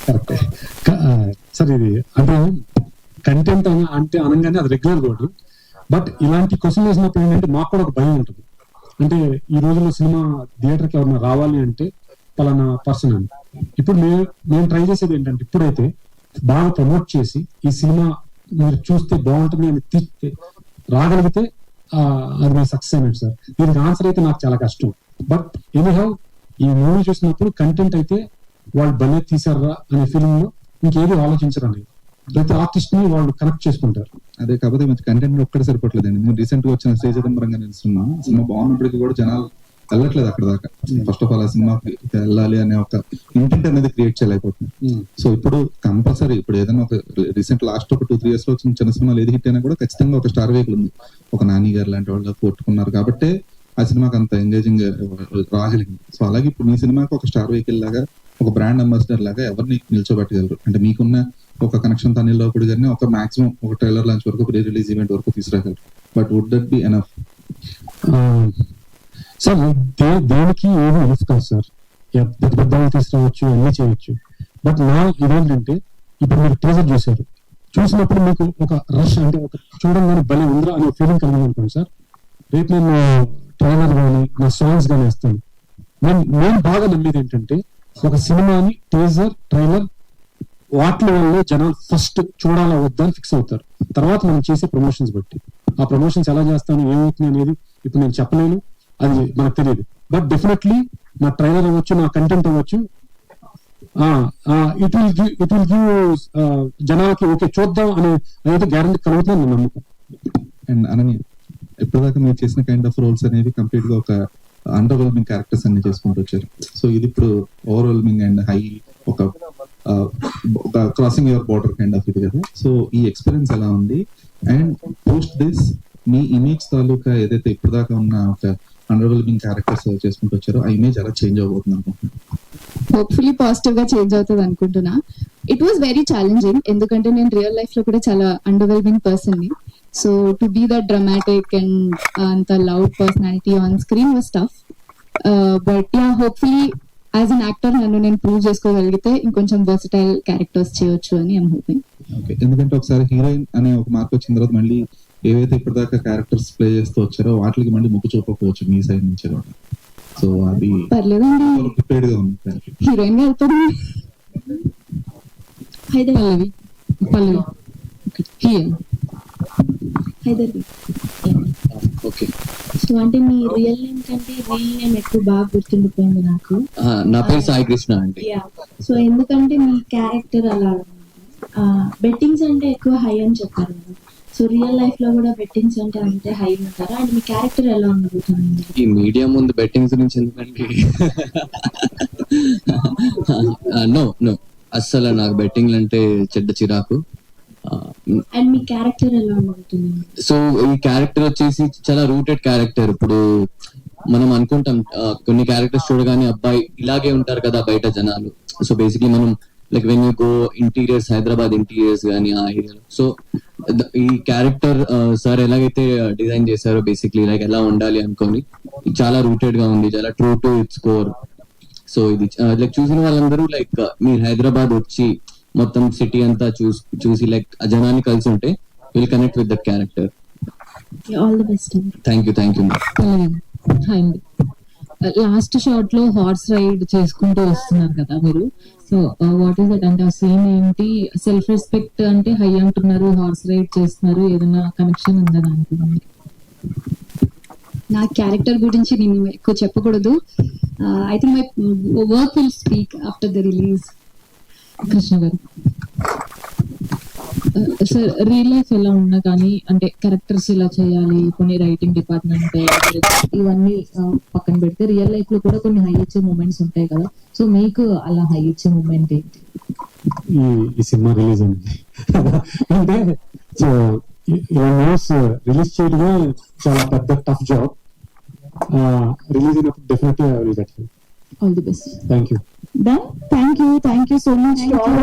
Correct sir. ఇది అంటే content అంటే అనగానే అది రెగ్యులర్ వర్డ్. బట్ ఇలాంటి క్వశ్చన్ వేసినప్పుడు ఏంటంటే మాకు కూడా ఒక భయం ఉంటుంది. అంటే ఈ రోజుల్లో సినిమా థియేటర్కి ఎవరైనా రావాలి అంటే పలానా పర్సన్ అని. ఇప్పుడు మేము ట్రై చేసేది ఏంటంటే ఇప్పుడైతే బాగా ప్రమోట్ చేసి ఈ సినిమా మీరు చూస్తే బాగుంటుంది అని తీస్తే రాగలిగితే అది మీ సక్సెస్ అయినట్టు సార్. దీనికి ఆన్సర్ అయితే నాకు చాలా కష్టం. బట్ ఎనీహౌ ఈ మూవీ చూసినప్పుడు కంటెంట్ అయితే వాళ్ళు భలే తీసారా అనే ఫీలింగ్ లో ఇంకేది ఆలోచించరు అనేది. ప్రతి ఆర్టిస్ట్ ని వాళ్ళు కనెక్ట్ చేసుకుంటారు. అదే కాకపోతే మంచి కంటెంట్ ఒక్కటి సరిపోవట్లేదండి. నేను రీసెంట్ గా వచ్చిన శ్రీ చిదంబరంగా నిలుస్తున్నా. సినిమా బాగున్నప్పటికీ కూడా జనాలు వెళ్ళట్లేదు అక్కడ దాకా. ఫస్ట్ ఆఫ్ ఆల్ ఆ సినిమాకి వెళ్ళాలి అనే ఒక ఇంటెంట్ అనేది క్రియేట్ చేయలేకపోతుంది. సో ఇప్పుడు కంపల్సరీ ఇప్పుడు ఏదైనా ఒక రీసెంట్ లాస్ట్ ఒక 2-3 years లో వచ్చిన చిన్న సినిమాలు ఏది హిట్ అయినా కూడా ఖచ్చితంగా ఒక స్టార్ వెహికల్ ఉంది. ఒక నాని గారు లాంటి వాళ్ళు కొట్టుకున్నారు కాబట్టి ఆ సినిమాకి అంత ఎంగేజింగ్ రాగలిగింది. సో అలాగే ఇప్పుడు మీ సినిమాకి ఒక స్టార్ వెహికల్ లాగా, ఒక బ్రాండ్ అంబాసిడర్ లాగా ఎవరిని నిల్చోబెట్టగలరు అంటే మీకున్న ఒక కనెక్షన్ తనిల్ లోపడి గారిని ఒక మాక్సిమం ఒక ట్రైలర్ లాంచ్ వరకు, ప్రీ రిలీజ్ ఈవెంట్ వరకు తీసుకురాగలరు. But would that be enough? Sir దేనికి ఏమి ఎనఫ్ కాదు సార్. పెద్దలు తీసుకురావచ్చు, అన్నీ చేయొచ్చు. బట్ నా ఇదేంటంటే ఇప్పుడు మీరు టీజర్ చూసారు, చూసినప్పుడు మీకు ఒక రష్ అంటే ఒక చూడంగానే భలే ఉందిరా అనే ఫీలింగ్ కలిగింది అనుకోండి సార్. రేపు నేను ట్రైలర్ కానీ నా సాంగ్స్ కానీ వేస్తాను. నేను బాగా నమ్మేది ఏంటంటే ఒక సినిమాని టీజర్, ట్రైలర్ వాటి వల్ల జనాలు ఫస్ట్ చూడాలా వద్దా అని ఫిక్స్ అవుతారు. తర్వాత మనం చేసే ప్రమోషన్స్ బట్టి ఆ ప్రమోషన్స్ ఎలా చేస్తాను ఏమవుతుంది అనేది ఇప్పుడు నేను చెప్పలేను, అది మనకు తెలియదు. బట్ డెఫినెట్లీ నా ట్రైలర్ అవ్వచ్చు, నా కంటెంట్ అవ్వచ్చు, ఇట్ విల్ గివ్ జనాలకి ఓకే చూద్దాం అనేది గ్యారంటీ కలుగుతుంది నా నమ్మకం. అండ్ అనని ఎప్పటిదాకా మీరు చేసిన కైండ్ ఆఫ్ రోల్స్ అనేవి కంప్లీట్ గా ఒక అండర్వెల్మింగ్ క్యారెక్టర్స్ అన్ని చేసుకుంటూ వచ్చారు. సో ఇది ఇప్పుడు ఓవర్వెల్మింగ్ అండ్ హై ఒక crossing your border kind of ఇది కదా. సో ఈ ఎక్స్పీరియన్స్ ఎలా ఉంది? అండ్ పోస్ట్ దిస్ మీ ఇమేజ్ తాలూకా ఏదైతే ఇప్పటిదాకా ఉన్న ఒక అండర్వెల్మింగ్ క్యారెక్టర్స్ చేసుకుంటూ వచ్చారో ఆ ఇమేజ్ ఎలా చేంజ్ అవబోతుంది అనుకుంటున్నాను? హోప్ఫుల్లీ పాజిటివ్ గా చేంజ్ అవుతుంది అనుకుంటున్నా. ఇట్ వాస్ వెరీ ఛాలెంజింగ్, ఎందుకంటే నేను రియల్ లైఫ్ లో కూడా చాలా అండర్వెల్మింగ్ పర్సన్ ని. So to be that dramatic and అంత loud personality on screen was tough. But yeah, hopefully as an actor నన్ను నేను ప్రూవ్ చేసుకోగలిగితే ఇంకొంచెం వర్సటైల్ క్యారెక్టర్స్ చేయొచ్చు అని ఐమ్ హోపింగ్. ఓకే, ఎందుకంటే ఒకసారి హీరోయిన్ అనే ఒక మార్క్ వచ్చిన తర్వాత మళ్ళీ ఏవైతే ఇప్పటిదాకా క్యారెక్టర్స్ ప్లే చేస్తూ వచ్చారో వాటికి మళ్ళీ మొగ్గు చూపకపోవచ్చు మీ సైడ్ నుంచి కూడా. సో అది పర్లేదండి, ప్రిపేర్డ్ గా ఉంది. హీరోయిన్ గా వెళ్తాను. ఓకే. సో అంటే మీ రియల్ నేమ్ కంటే రియల్ నేమ్ ఎక్కువ బాగా గుర్తుండిపోయింది నాకు. నా పేరు సాయి కృష్ణ అండి. సో ఎందుకంటే మీ క్యారెక్టర్ అలా బెట్టింగ్స్ అంటే ఎక్కువ హై అని చెప్పారు కదా. సో రియల్ లైఫ్ లో కూడా బెట్టింగ్స్ అంటే హై ఉంటారా? అండ్ మీ క్యారెక్టర్ ఎలా ఉండబోతుంది? ఈ మీడియా ముందు బెట్టింగ్స్ గురించి ఎందుకంటే నో అస్సలు నాకు బెట్టింగ్ అంటే చెడ్డ చిరాకు. అండ్ మీ క్యారెక్టర్ ఎలా ఉండబోతుంది? సో ఈ క్యారెక్టర్ వచ్చేసి చాలా రూటెడ్ క్యారెక్టర్. ఇప్పుడు మనం అనుకుంటాం కొన్ని క్యారెక్టర్స్ చూడగానే అబ్బాయి ఇలాగే ఉంటారు కదా బయట జనాలు. సో బేసిక్లీ మనం like when you go interiors, Hyderabad interiors కానీ ఆ ఏరియాలో. సో ఈ క్యారెక్టర్ సార్ ఎలాగైతే డిజైన్ చేశారో బేసిక్లీ లైక్ ఎలా ఉండాలి అనుకోని చాలా రూటెడ్ గా ఉంది, చాలా true to it's core. So ఇది లైక్ చూసిన వాళ్ళందరూ లైక్ మీరు హైదరాబాద్ వచ్చి మొత్తం సిటీ అంతా చూసి లైక్ ఆ జనాన్ని కలిసి ఉంటే will connect with that character. All the best. Thank you. Hi అండి. లాస్ట్ షాట్ లో హార్స్ రైడ్ చేసుకుంటూ వస్తున్నారు కదా మీరు. సో వాట్ ఈస్ దట్ అంటే ఆ సీన్ ఏంటి? సెల్ఫ్ రెస్పెక్ట్ అంటే హై అంటున్నారు, హార్స్ రైడ్ చేస్తున్నారు, ఏదైనా కనెక్షన్ ఉందా దానికి? నా క్యారెక్టర్ గురించి నేను ఎక్కువ చెప్పకూడదు. I think my work will speak after the release. Krishna గారు, సార్ రియల్ లైఫ్ ఎలా ఉన్నా కానీ అంటే క్యారెక్టర్స్ ఇలా చేయాలి, కొన్ని రైటింగ్ డిపార్ట్మెంట్ ఇవన్నీ పక్కన పెడితే రియల్ లైఫ్ లో కూడా కొన్ని హై ఇచ్చే మూమెంట్స్ ఉంటాయి కదా. సో మీకు అలా హై ఇచ్చే మూమెంట్ ఏంటి? ఈ సినిమా రిలీజ్ అయింది అంటే న్యూస్ రిలీజ్ చేయడమే చాలా పెద్ద టఫ్ జాబ్. రిలీజ్ అయినప్పుడు definitely I will get. All the best. Thank you. Thank you so much to all